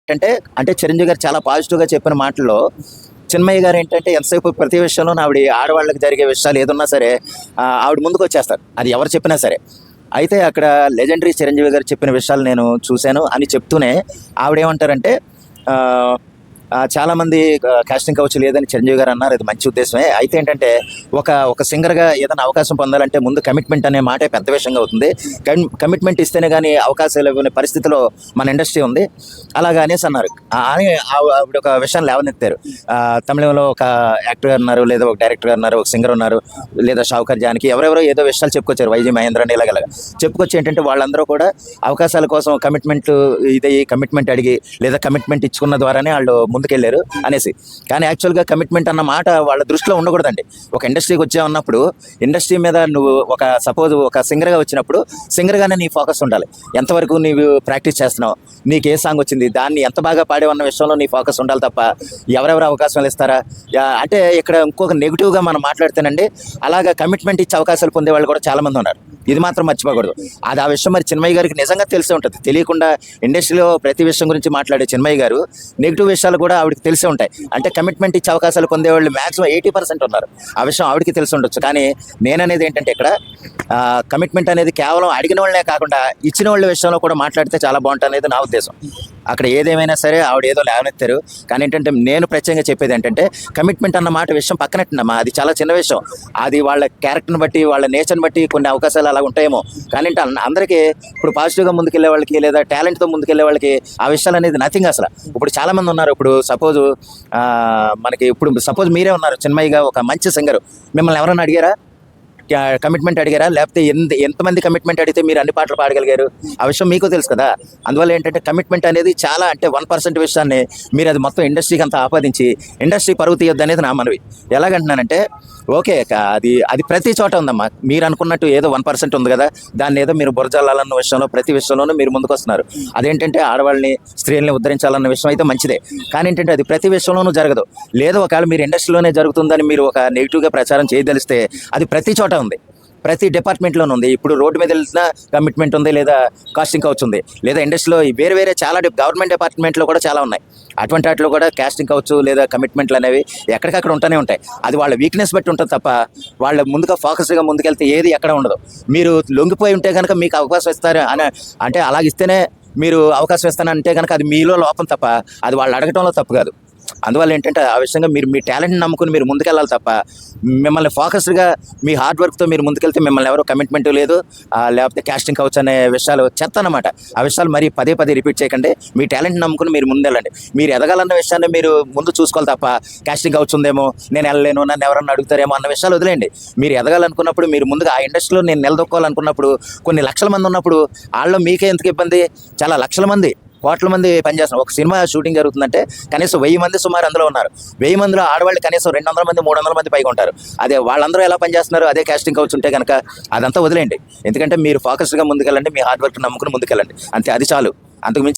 ఏంటంటే అంటే చిరంజీవి గారు చాలా పాజిటివ్గా చెప్పిన మాటల్లో చిన్మయ్య గారు ఏంటంటే ఎంతసేపు ప్రతి విషయంలోనూ ఆవిడ ఆడవాళ్ళకి జరిగే విషయాలు ఏదున్నా సరే ఆవిడ ముందుకు వచ్చేస్తారు, అది ఎవరు చెప్పినా సరే. అయితే అక్కడ లెజెండరీ చిరంజీవి గారు చెప్పిన విషయాలు నేను చూశాను అని చెప్తూనే ఆవిడేమంటారంటే చాలామంది కాస్టింగ్ కౌచ్ లేదని చిరంజీవి గారు అన్నారు, అది మంచి ఉద్దేశమే. అయితే ఏంటంటే ఒక సింగర్గా ఏదైనా అవకాశం పొందాలంటే ముందు కమిట్మెంట్ అనే మాటే పెద్ద విషయంగా అవుతుంది. కమిట్మెంట్ ఇస్తేనే కానీ అవకాశాలు ఇవ్వని పరిస్థితిలో మన ఇండస్ట్రీ ఉంది. అలాగా అనేసి అన్నారు. అని ఆవిడ ఒక విషయం లేవనెత్తారు. తమిళంలో ఒక యాక్టర్ గారు ఉన్నారు, లేదా ఒక డైరెక్టర్ గారు ఉన్నారు, ఒక సింగర్ ఉన్నారు, లేదా షావుకర్ జానకి, ఎవరెవరో ఏదో విషయాలు చెప్పుకొచ్చారు, వైజీ మహేంద్ర అని ఇలాగ చెప్పుకొచ్చి ఏంటంటే వాళ్ళందరూ కూడా అవకాశాల కోసం కమిట్మెంట్ అడిగి లేదా కమిట్మెంట్ ఇచ్చుకున్న ద్వారానే వాళ్ళు ముందుకెళ్ళారు అనేసి. కానీ యాక్చువల్గా కమిట్మెంట్ అన్న మాట వాళ్ళ దృష్టిలో ఉండకూడదండి. ఒక ఇండస్ట్రీకి వచ్చామన్నప్పుడు ఇండస్ట్రీ మీద నువ్వు సపోజ్ ఒక సింగర్గా వచ్చినప్పుడు సింగర్గానే నీ ఫోకస్ ఉండాలి. ఎంతవరకు నీవు ప్రాక్టీస్ చేస్తున్నావు, నీకు ఏ సాంగ్ వచ్చింది, దాన్ని ఎంత బాగా పాడేవన్న విషయంలో నీ ఫోకస్ ఉండాలి తప్ప ఎవరెవరు అవకాశాలు ఇస్తారా అంటే ఇక్కడ ఇంకొక నెగిటివ్గా మనం మాట్లాడితేనండి అలాగా కమిట్మెంట్ ఇచ్చే అవకాశాలు పొందే వాళ్ళు కూడా చాలామంది ఉన్నారు. ఇది మాత్రం మర్చిపోకూడదు. అది ఆ విషయం మరి చిన్మయ్య గారికి నిజంగా తెలిసే ఉంటుంది. తెలియకుండా ఇండస్ట్రీలో ప్రతి విషయం గురించి మాట్లాడే చిన్మయ్య గారు నెగిటివ్ విషయాలు కూడా ఆవిడకి తెలిసే ఉంటాయి. అంటే కమిట్మెంట్ ఇచ్చే అవకాశాలు పొందేవాళ్ళు మ్యాక్సిమం 80% ఉన్నారు. ఆ విషయం ఆవిడకి తెలిసి ఉండొచ్చు. కానీ నేననేది ఏంటంటే ఇక్కడ కమిట్మెంట్ అనేది కేవలం అడిగిన వాళ్ళనే కాకుండా ఇచ్చిన వాళ్ళ విషయంలో కూడా మాట్లాడితే చాలా బాగుంటుంది అనేది నా ఉద్దేశం. అక్కడ ఏదేమైనా సరే ఆవిడ ఏదో లేవనెత్తారు. కానీ ఏంటంటే నేను ప్రత్యేకంగా చెప్పేది ఏంటంటే కమిట్మెంట్ అన్న మాట విషయం పక్కనట్టమ్మా, అది చాలా చిన్న విషయం. అది వాళ్ళ క్యారెక్టర్ని బట్టి వాళ్ళ నేచర్ని బట్టి కొన్ని అవకాశాలు అలా ఉంటాయేమో. కానీ అందరికీ ఇప్పుడు పాజిటివ్గా ముందుకెళ్లే వాళ్ళకి లేదా టాలెంట్తో ముందుకెళ్లే వాళ్ళకి ఆ విషయాలు అనేది నథింగ్ అసలు. ఇప్పుడు చాలామంది ఉన్నారు. ఇప్పుడు సపోజ్ మీరే ఉన్నారు చిన్మయ్యగా ఒక మంచి సింగర్, మిమ్మల్ని ఎవరైనా అడిగారా కమిట్మెంట్ అడిగారా? లేకపోతే ఎంతమంది కమిట్మెంట్ అడిగితే మీరు అన్ని పాటలు పాడగలిగారు? ఆ విషయం మీకు తెలుసు కదా. అందువల్ల ఏంటంటే కమిట్మెంట్ అనేది చాలా అంటే 1% విషయాన్ని మీరు అది మొత్తం ఇండస్ట్రీకి అంతా ఆపాదించి ఇండస్ట్రీ పరుగు తీయొద్దు అనేది నా మనవి. ఎలాగంటున్నానంటే ఓకే అది ప్రతి చోట ఉందమ్మా. మీరు అనుకున్నట్టు ఏదో 1% ఉంది కదా, దాన్ని ఏదో మీరు బురజాలన్న విషయంలో ప్రతి విషయంలోనూ మీరు ముందుకు వస్తున్నారు. అదేంటంటే ఆడవాళ్ళని స్త్రీలని ఉద్ధరించాలన్న విషయం అయితే మంచిదే. కానీ ఏంటంటే అది ప్రతి విషయంలోనూ జరగదు. లేదా ఒకవేళ మీరు ఇండస్ట్రీలోనే జరుగుతుందని మీరు ఒక నెగిటివ్గా ప్రచారం చేయదలిస్తే అది ప్రతి చోట ఉంది, ప్రతి డిపార్ట్మెంట్లోనే ఉంది. ఇప్పుడు రోడ్డు మీద వెళ్తున్నా కమిట్మెంట్ ఉంది, లేదా కాస్టింగ్ కౌచ్ ఉంది, లేదా ఇండస్ట్రీలో వేరే చాలా గవర్నమెంట్ డిపార్ట్మెంట్లో కూడా చాలా ఉన్నాయి. అటువంటి వాటిలో కూడా కాస్టింగ్ కౌచ్ లేదా కమిట్మెంట్లు అనేవి ఎక్కడికక్కడ ఉంటూనే ఉంటాయి. అది వాళ్ళ వీక్నెస్ బట్టి ఉంటుంది తప్ప వాళ్ళ ముందుగా ఫోకస్గా ముందుకెళ్తే ఏది ఎక్కడ ఉండదు. మీరు లొంగిపోయి ఉంటే కనుక మీకు అవకాశం ఇస్తారు అని అంటే అలాగిస్తేనే మీరు అవకాశం ఇస్తానంటే కనుక అది మీలో లోపం తప్ప అది వాళ్ళు అడగటంలో తప్పు కాదు. అందువల్ల ఏంటంటే ఆ విషయంగా మీరు మీ టాలెంట్ని నమ్ముకుని మీరు ముందుకెళ్ళాలి తప్ప మిమ్మల్ని ఫోకస్డ్గా మీ హార్డ్ వర్క్తో మీరు ముందుకెళ్తే మిమ్మల్ని ఎవరో కమిట్మెంట్ లేదు లేకపోతే కాస్టింగ్ కౌచ్ అనే విషయాలు చెత్త అన్నమాట. ఆ విషయాలు మరీ పదే రిపీట్ చేయకండి. మీ టాలెంట్ని నమ్ముకుని మీరు ముందెళ్ళండి. మీరు ఎదగాలన్న విషయాన్ని మీరు ముందు చూసుకోవాలి తప్ప కాస్టింగ్ కౌచ్ ఉందేమో, నేను వెళ్ళలేను, నన్ను ఎవరన్నా అడుగుతారేమో అన్న విషయాలు వదిలేండి. మీరు ఎదగాలనుకున్నప్పుడు మీరు ముందుగా ఆ ఇండస్ట్రీలో నేను నిలదొక్కోవాలనుకున్నప్పుడు కొన్ని లక్షల మంది ఉన్నప్పుడు వాళ్ళలో మీకే ఎందుకు ఇబ్బంది? చాలా లక్షల మంది, కోట్ల మంది పనిచేస్తున్నారు. ఒక సినిమా షూటింగ్ జరుగుతుందంటే కనీసం 1000 మంది సుమారు అందులో ఉన్నారు. 1000 మందిలో ఆడవాళ్ళు కనీసం 200 మంది 300 మంది పైగా ఉంటారు. అదే వాళ్ళందరూ ఎలా పనిచేస్తున్నారు? అదే కాస్టింగ్ కౌచ్ ఉంటే కనుక అదంతా వదిలేండి. ఎందుకంటే మీరు ఫోకస్డ్గా ముందుకెళ్ళండి, మీ హార్డ్ వర్క్ నమ్ముకుని ముందుకెళ్ళండి, అంతే. అది చాలు. అంతకుమించి